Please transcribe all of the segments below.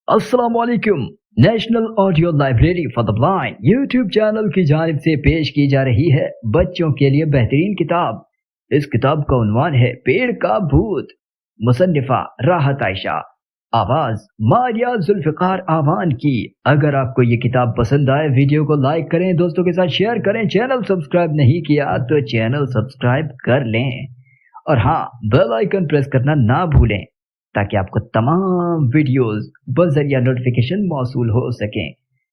السلام علیکم۔ National audio library for the blind YouTube channel کی جانب سے پیش کی جا رہی ہے بچوں کے لیے بہترین کتاب۔ اس کتاب کا عنوان ہے پیڑ کا بھوت، مصنفہ راحت عائشہ، آواز ماریا ذوالفقار آوان کی۔ اگر آپ کو یہ کتاب پسند آئے ویڈیو کو لائک کریں، دوستوں کے ساتھ شیئر کریں، چینل سبسکرائب نہیں کیا تو چینل سبسکرائب کر لیں، اور ہاں بیل آئیکن پریس کرنا نہ بھولیں تاکہ آپ کو تمام ویڈیوز بذریعہ نوٹیفیکیشن موصول ہو سکیں۔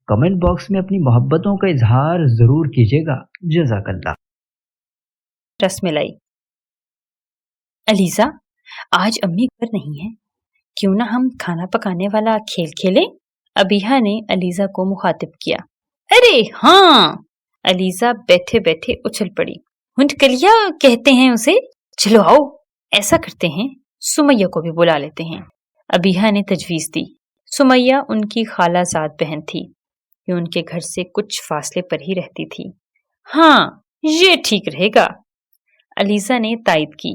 کمنٹ باکس میں اپنی محبتوں کا اظہار ضرور کیجیے گا۔ جزاک اللہ۔ رس ملائی۔ علیزہ، آج امی گھر نہیں ہے، کیوں نہ ہم کھانا پکانے والا کھیل کھیلیں؟ ابیہا نے علیزہ کو مخاطب کیا۔ ارے ہاں! علیزہ بیٹھے بیٹھے اچھل پڑی۔ ہنٹکلیا کہتے ہیں اسے، چلو آؤ ایسا کرتے ہیں، سمیہ کو بھی بلا لیتے ہیں۔ ابیہا نے تجویز دی۔ سمیہ ان کی خالہ زاد بہن تھی، یہ ان کے گھر سے کچھ فاصلے پر ہی رہتی تھی۔ ہاں یہ ٹھیک رہے گا، علیزہ نے تائید کی۔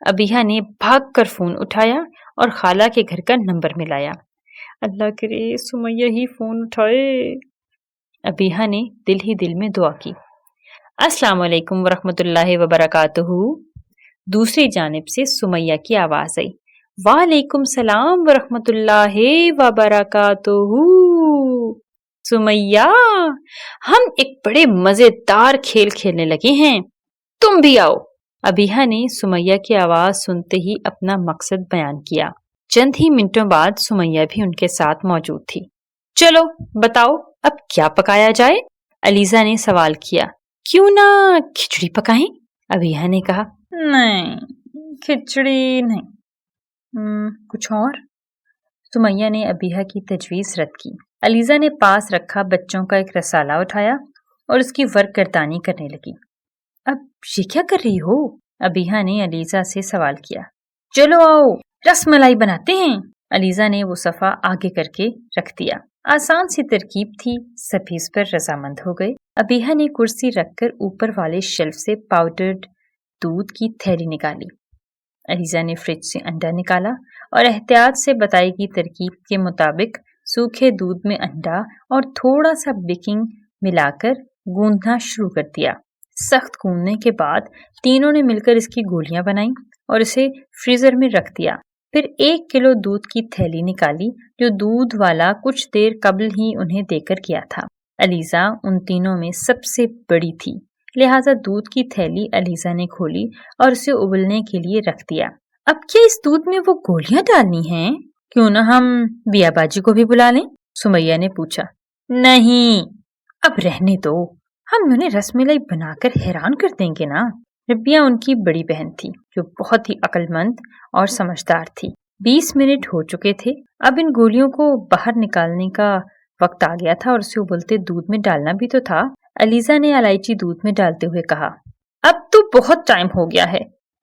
ابیہا نے بھاگ کر فون اٹھایا اور خالہ کے گھر کا نمبر ملایا۔ اللہ کرے سمیہ ہی فون اٹھائے۔ ابیہا نے دل ہی دل میں دعا کی۔ السلام علیکم ورحمۃ اللہ وبرکاتہ۔ دوسری جانب سے سمیہ کی آواز آئی۔ وعلیکم السلام ورحمۃ اللہ وبرکاتہ۔ سمیہ، ہم ایک بڑے مزیدار کھیل کھیلنے لگے ہیں، تم بھی آؤ۔ ابیہا نے سمیہ کی آواز سنتے ہی اپنا مقصد بیان کیا۔ چند ہی منٹوں بعد سمیہ بھی ان کے ساتھ موجود تھی۔ چلو بتاؤ اب کیا پکایا جائے؟ علیزہ نے سوال کیا۔ کیوں نہ کھچڑی پکائیں؟ ابیہا نے کہا۔ نہیں، کھچڑی نہیں، کچھ اور؟ سمیہ نے ابیہا کی تجویز رد کی۔ علیزہ نے پاس رکھا بچوں کا ایک رسالہ اٹھایا اور اس کی ورق گردانی کرنے لگی۔ اب یہ کیا کر رہی ہو؟ ابیہا نے علیزہ سے سوال کیا۔ چلو آؤ رس ملائی بناتے ہیں۔ علیزہ نے وہ صفحہ آگے کر کے رکھ دیا۔ آسان سی ترکیب تھی، سبھی اس پر رضامند ہو گئے۔ ابیہا نے کرسی رکھ کر اوپر والے شیلف سے پاؤڈرڈ دودھ کی تھیلی نکالی۔ علیزہ نے فریج سے انڈا نکالا اور احتیاط سے بتائی گئی ترکیب کے مطابق سوکھے دودھ میں انڈا اور تھوڑا سا بیکنگ ملا کر گوندھنا شروع کر دیا۔ سخت گوندنے کے بعد تینوں نے مل کر اس کی گولیاں بنائیں اور اسے فریزر میں رکھ دیا۔ پھر 1 کلو دودھ کی تھیلی نکالی جو دودھ والا کچھ دیر قبل ہی انہیں دے کر گیا تھا۔ علیزہ ان تینوں میں سب سے بڑی تھی، لہٰذا دودھ کی تھیلی علیزہ نے کھولی اور اسے ابلنے کے لیے رکھ دیا۔ اب کیا اس دودھ میں وہ گولیاں ڈالنی ہیں؟ کیوں نہ ہم بیا باجی کو بھی بلا لیں؟ سمیہ نے پوچھا۔ نہیں، اب رہنے دو، ہم انہیں رس ملائی بنا کر حیران کر دیں گے نا۔ ربیہ ان کی بڑی بہن تھی جو بہت ہی عقل مند اور سمجھدار تھی۔ 20 منٹ ہو چکے تھے، اب ان گولیوں کو باہر نکالنے کا وقت آ گیا تھا اور اسے ابلتے دودھ میں ڈالنا بھی تو تھا۔ علیزہ نے الائچی دودھ میں ڈالتے ہوئے کہا۔ اب تو بہت ٹائم ہو گیا ہے،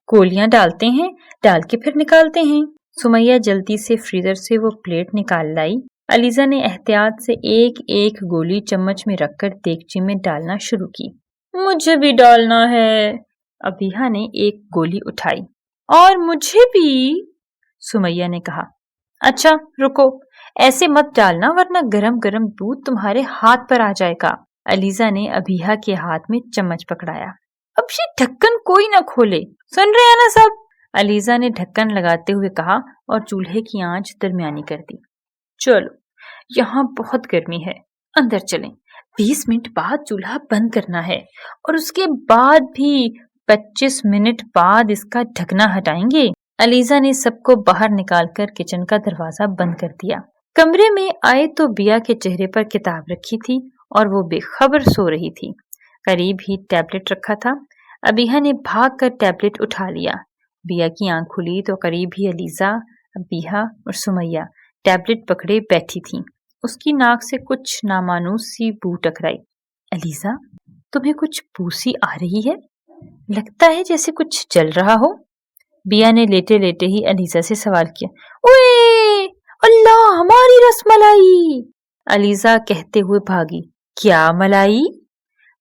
گولیاں ڈالتے ہیں، ڈال کے پھر نکالتے ہیں۔ سمیہ جلدی سے فریزر سے وہ پلیٹ نکال لائی۔ علیزہ نے احتیاط سے ایک ایک گولی چمچ میں رکھ کر دیگچی میں ڈالنا شروع کی۔ مجھے بھی ڈالنا ہے، ابیہا نے ایک گولی اٹھائی۔ اور مجھے بھی، سمیہ نے کہا۔ اچھا رکو، ایسے مت ڈالنا ورنہ گرم گرم دودھ تمہارے ہاتھ پر آ جائے گا۔ علیزہ نے ابیہا کے ہاتھ میں چمچ پکڑایا۔ اب یہ ڈھکن کوئی نہ کھولے، سن رہے ہیں نا سب؟ علیزہ نے ڈھکن لگاتے ہوئے کہا اور چولہے کی آنچ درمیانی کر دی۔ چلو یہاں بہت گرمی ہے، اندر چلیں۔ 20 منٹ بعد چولہا بند کرنا ہے اور اس کے بعد بھی 25 منٹ بعد اس کا ڈھکنا ہٹائیں گے۔ علیزہ نے سب کو باہر نکال کر کچن کا دروازہ بند کر دیا۔ کمرے میں آئے تو بیا کے چہرے پر کتاب رکھی تھی اور وہ بے خبر سو رہی تھی۔ قریب ہی ٹیبلٹ رکھا تھا۔ ابیہا نے بھاگ کر ٹیبلٹ اٹھا لیا۔ بیا کی آنکھ کھلی تو قریب ہی علیزہ، ابیہا اور سمیہ ٹیبلٹ پکڑے بیٹھی تھیں۔ اس کی ناک سے کچھ نامانوس سی بو ٹکرائی۔ علیزہ، تمہیں کچھ بو سی آ رہی ہے؟ لگتا ہے جیسے کچھ جل رہا ہو۔ بیا نے لیٹے لیٹے ہی علیزہ سے سوال کیا۔ اوئے اللہ، ہماری رس ملائی! علیزہ کہتے ہوئے بھاگی۔ کیا ملائی؟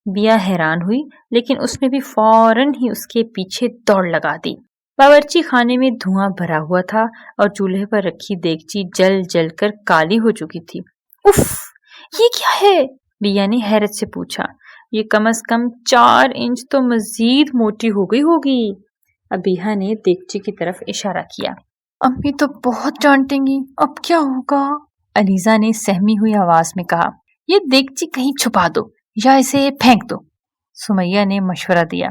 بیا حیران ہوئی لیکن اس نے بھی فوراً ہی اس کے پیچھے دوڑ لگا دی۔ باورچی خانے میں دھواں بھرا ہوا تھا اور چولہے پر رکھی دیگچی جل جل کر کالی ہو چکی تھی۔ اف، یہ کیا ہے؟ بیا نے حیرت سے پوچھا۔ یہ کم از کم 4 انچ تو مزید موٹی ہو گئی ہوگی۔ ابیہا نے دیگچی کی طرف اشارہ کیا۔ امی تو بہت ڈانٹیں گی، اب کیا ہوگا؟ علیزہ نے سہمی ہوئی آواز میں کہا۔ یہ دیگچی کہیں چھپا دو یا اسے پھینک دو، سمیہ نے مشورہ دیا۔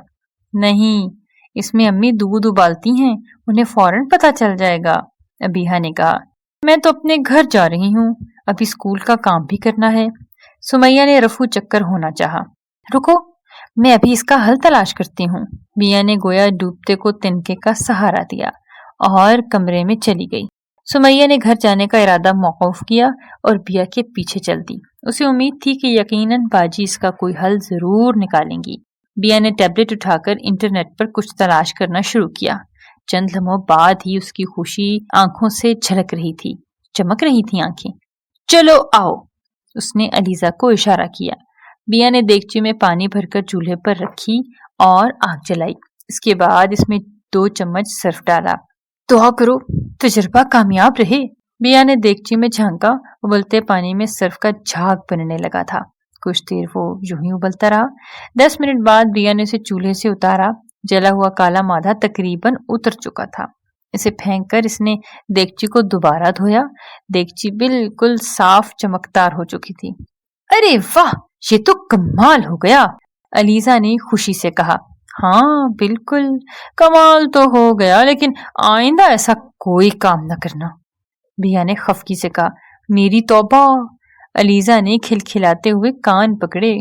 نہیں، اس میں امی دودھ ابالتی ہیں، انہیں فوراً پتہ چل جائے گا، ابیہا نے کہا۔ میں تو اپنے گھر جا رہی ہوں، ابھی اسکول کا کام بھی کرنا ہے۔ سمیہ نے رفو چکر ہونا چاہا۔ رکو، میں ابھی اس کا حل تلاش کرتی ہوں۔ بیا نے گویا ڈوبتے کو تنکے کا سہارا دیا اور کمرے میں چلی گئی۔ سمیہ نے گھر جانے کا ارادہ موقوف کیا اور بیا کے پیچھے چل دی۔ اسے امید تھی کہ یقیناً باجی اس کا کوئی حل ضرور نکالیں گی۔ بیا نے ٹیبلٹ اٹھا کر انٹرنیٹ پر کچھ تلاش کرنا شروع کیا۔ چند لمحوں بعد ہی اس کی خوشی آنکھوں سے جھلک رہی تھی، چمک رہی تھی آنکھیں۔ چلو آؤ، اس نے علیزہ کو اشارہ کیا۔ بیا نے دیگچی میں پانی بھر کر چولہے پر رکھی اور آگ جلائی۔ اس کے بعد اس میں 2 چمچ سرف ڈالا۔ دعا کرو تجربہ کامیاب رہے۔ بیا نے دیگچی میں جھانکا، ابلتے پانی میں سرف کا جھاگ بننے لگا تھا۔ کچھ دیر وہ یوں ہی ابلتا رہا۔ 10 منٹ بعد بیا نے اسے چولہے سے اتارا۔ جلا ہوا کالا مادہ تقریباً اتر چکا تھا۔ اسے پھینک کر اس نے دیگچی کو دوبارہ دھویا۔ دیگچی بالکل صاف چمکدار ہو چکی تھی۔ ارے واہ، یہ تو کمال ہو گیا، علیزہ نے خوشی سے کہا۔ ہاں بالکل کمال تو ہو گیا، لیکن آئندہ ایسا کوئی کام نہ کرنا، بیا نے خفگی سے کہا۔ میری توبہ، علیزہ نے کھلکھلاتے ہوئے کان پکڑے۔